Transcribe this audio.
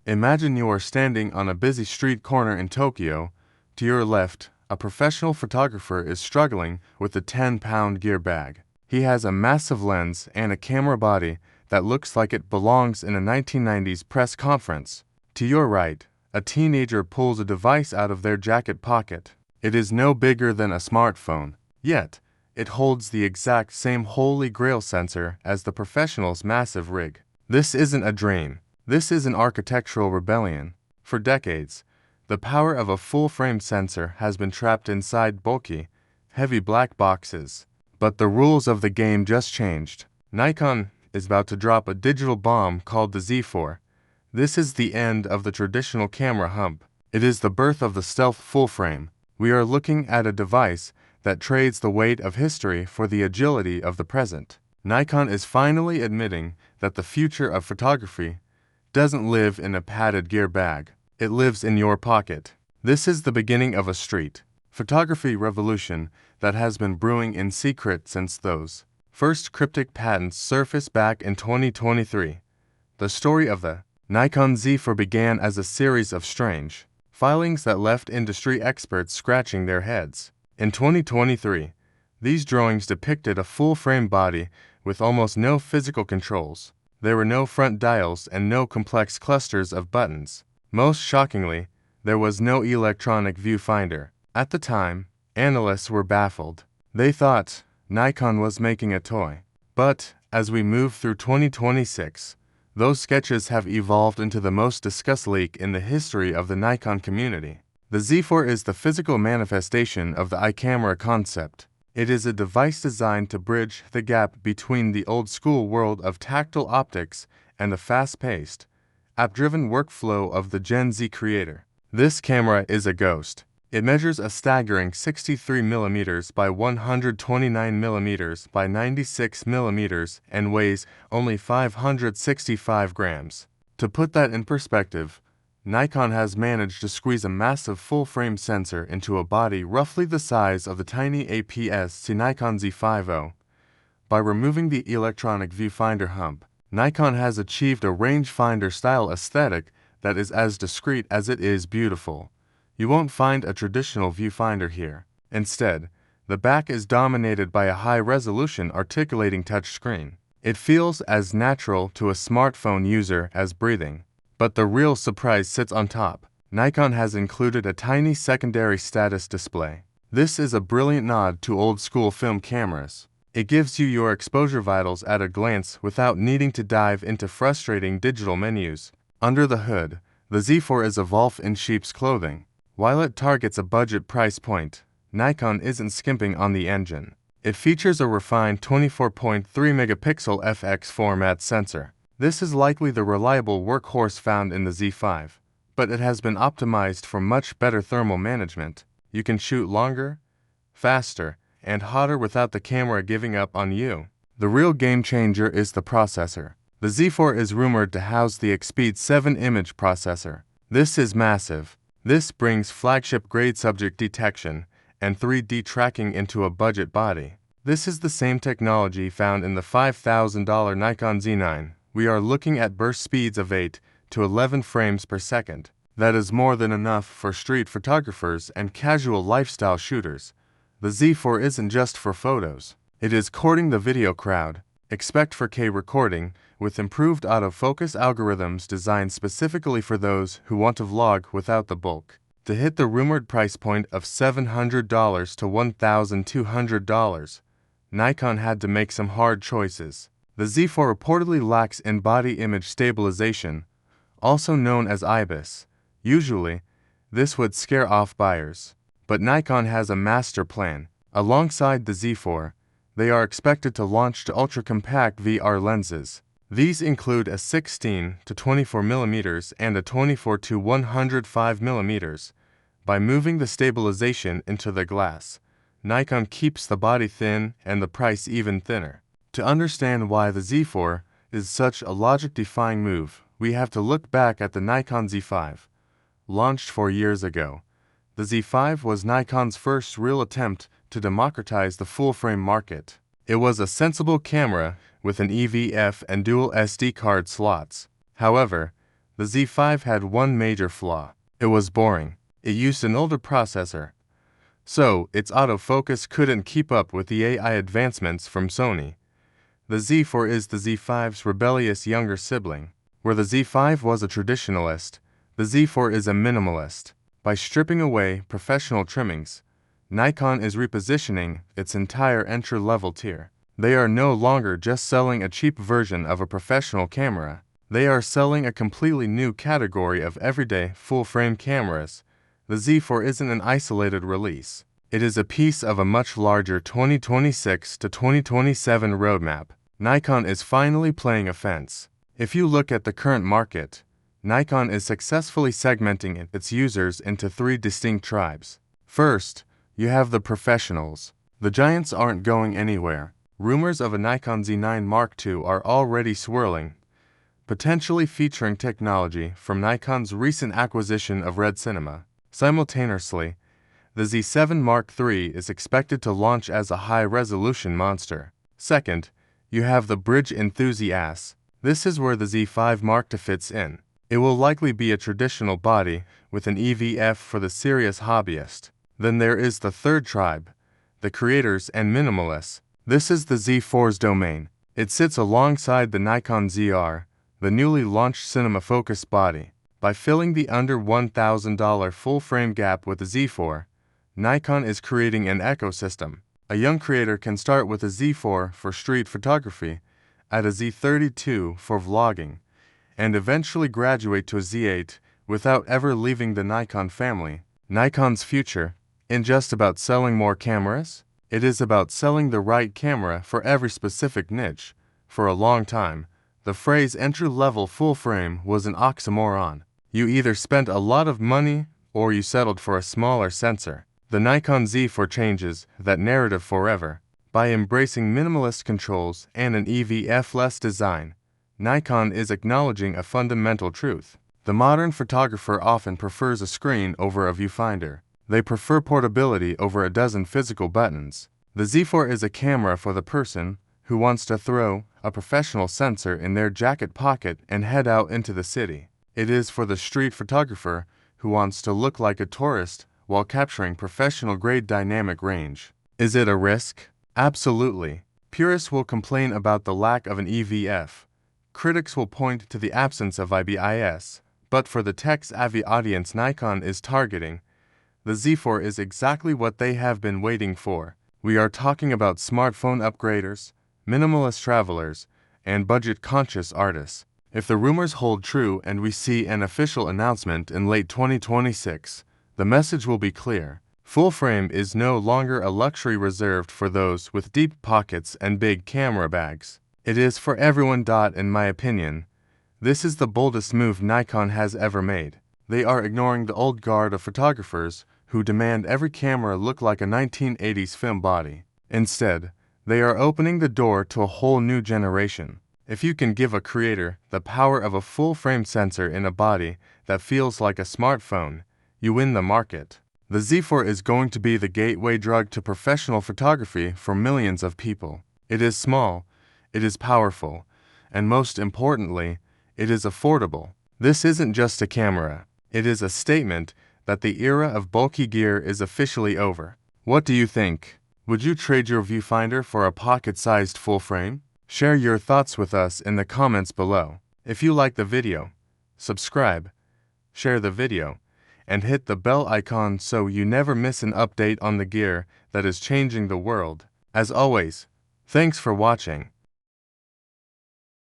Imagine you are standing on a busy street corner in Tokyo. To your left, a professional photographer is struggling with a 10-pound gear bag. He has a massive lens and a camera body that looks like it belongs in a 1990s press conference. To your right, a teenager pulls a device out of their jacket pocket. It is no bigger than a smartphone, yet it holds the exact same holy grail sensor as the professional's massive rig. This isn't a dream. This is an architectural rebellion. For decades, the power of a full-frame sensor has been trapped inside bulky, heavy black boxes. But the rules of the game just changed. Nikon is about to drop a digital bomb called the Z4. This is the end of the traditional camera hump. It is the birth of the stealth full-frame. We are looking at a device that trades the weight of history for the agility of the present. Nikon is finally admitting that the future of photography doesn't live in a padded gear bag. It lives in your pocket. This is the beginning of a street photography revolution that has been brewing in secret since those first cryptic patents surfaced back in 2023. The story of the Nikon Z4 began as a series of strange filings that left industry experts scratching their heads. In 2023, these drawings depicted a full-frame body with almost no physical controls. There were no front dials and no complex clusters of buttons. Most shockingly, there was no electronic viewfinder. At the time, analysts were baffled. They thought Nikon was making a toy. But as we move through 2026, those sketches have evolved into the most discussed leak in the history of the Nikon community. The Z4 is the physical manifestation of the iCamera concept. It is a device designed to bridge the gap between the old-school world of tactile optics and the fast-paced, app-driven workflow of the Gen Z creator. This camera is a ghost. It measures a staggering 63mm by 129mm by 96mm and weighs only 565 grams. To put that in perspective, Nikon has managed to squeeze a massive full-frame sensor into a body roughly the size of the tiny APS-C Nikon Z5. By removing the electronic viewfinder hump, Nikon has achieved a rangefinder-style aesthetic that is as discreet as it is beautiful. You won't find a traditional viewfinder here. Instead, the back is dominated by a high-resolution articulating touchscreen. It feels as natural to a smartphone user as breathing. But the real surprise sits on top. Nikon has included a tiny secondary status display. This is a brilliant nod to old-school film cameras. It gives you your exposure vitals at a glance without needing to dive into frustrating digital menus. Under the hood, the Z4 is a wolf in sheep's clothing. While it targets a budget price point, Nikon isn't skimping on the engine. It features a refined 24.3-megapixel FX format sensor. This is likely the reliable workhorse found in the Z5, but it has been optimized for much better thermal management. You can shoot longer, faster, and hotter without the camera giving up on you. The real game changer is the processor. The Z4 is rumored to house the EXPEED 7 image processor. This is massive. This brings flagship-grade subject detection and 3D tracking into a budget body. This is the same technology found in the $5,000 Nikon Z9. We are looking at burst speeds of 8 to 11 frames per second. That is more than enough for street photographers and casual lifestyle shooters. The Z4 isn't just for photos. It is courting the video crowd. Expect 4K recording with improved autofocus algorithms designed specifically for those who want to vlog without the bulk. To hit the rumored price point of $700 to $1,200, Nikon had to make some hard choices. The Z4 reportedly lacks in-body image stabilization, also known as IBIS. Usually, this would scare off buyers. But Nikon has a master plan. Alongside the Z4, they are expected to launch to ultra-compact VR lenses. These include a 16 to 24mm and a 24 to 105mm. By moving the stabilization into the glass, Nikon keeps the body thin and the price even thinner. To understand why the Z4 is such a logic-defying move, we have to look back at the Nikon Z5. Launched 4 years ago, the Z5 was Nikon's first real attempt to democratize the full-frame market. It was a sensible camera with an EVF and dual SD card slots. However, The Z5 had one major flaw. It was boring. It used an older processor, so its autofocus couldn't keep up with the AI advancements from Sony. The Z4 is the Z5's rebellious younger sibling. Where the Z5 was a traditionalist, the Z4 is a minimalist. By stripping away professional trimmings, Nikon is repositioning its entire entry-level tier. They are no longer just selling a cheap version of a professional camera. They are selling a completely new category of everyday full-frame cameras. The Z4 isn't an isolated release. It is a piece of a much larger 2026 to 2027 roadmap. Nikon is finally playing offense. If you look at the current market, Nikon is successfully segmenting its users into three distinct tribes. First, you have the professionals. The giants aren't going anywhere. Rumors of a Nikon Z9 Mark II are already swirling, potentially featuring technology from Nikon's recent acquisition of Red Cinema. Simultaneously, the Z7 Mark III is expected to launch as a high-resolution monster. Second, you have the bridge enthusiasts. This is where the Z5 Mark II fits in. It will likely be a traditional body with an EVF for the serious hobbyist. Then there is the third tribe, the creators and minimalists. This is the Z4's domain. It sits alongside the Nikon ZR, the newly launched cinema-focused body. By filling the under $1,000 full-frame gap with the Z4, Nikon is creating an ecosystem. A young creator can start with a Z4 for street photography, at a Z32 for vlogging, and eventually graduate to a Z8 without ever leaving the Nikon family. Nikon's future isn't just about selling more cameras. It is about selling the right camera for every specific niche. For a long time, the phrase entry-level full-frame was an oxymoron. You either spent a lot of money or you settled for a smaller sensor. The Nikon Z4 changes that narrative forever. By embracing minimalist controls and an EVF-less design, Nikon is acknowledging a fundamental truth. The modern photographer often prefers a screen over a viewfinder. They prefer portability over a dozen physical buttons. The Z4 is a camera for the person who wants to throw a professional sensor in their jacket pocket and head out into the city. It is for the street photographer who wants to look like a tourist while capturing professional-grade dynamic range. Is it a risk? Absolutely. Purists will complain about the lack of an EVF. Critics will point to the absence of IBIS. But for the tech-savvy audience Nikon is targeting, the Z4 is exactly what they have been waiting for. We are talking about smartphone upgraders, minimalist travelers, and budget-conscious artists. If the rumors hold true and we see an official announcement in late 2026, the message will be clear. Full frame is no longer a luxury reserved for those with deep pockets and big camera bags. It is for everyone. In my opinion, this is the boldest move Nikon has ever made. They are ignoring the old guard of photographers who demand every camera look like a 1980s film body. Instead, they are opening the door to a whole new generation. If you can give a creator the power of a full-frame sensor in a body that feels like a smartphone, you win the market. The Z4 is going to be the gateway drug to professional photography for millions of people. It is small, it is powerful, and most importantly, it is affordable. This isn't just a camera. It is a statement that the era of bulky gear is officially over. What do you think? Would you trade your viewfinder for a pocket-sized full frame? Share your thoughts with us in the comments below. If you like the video, subscribe, share the video, and hit the bell icon so you never miss an update on the gear that is changing the world. As always, thanks for watching.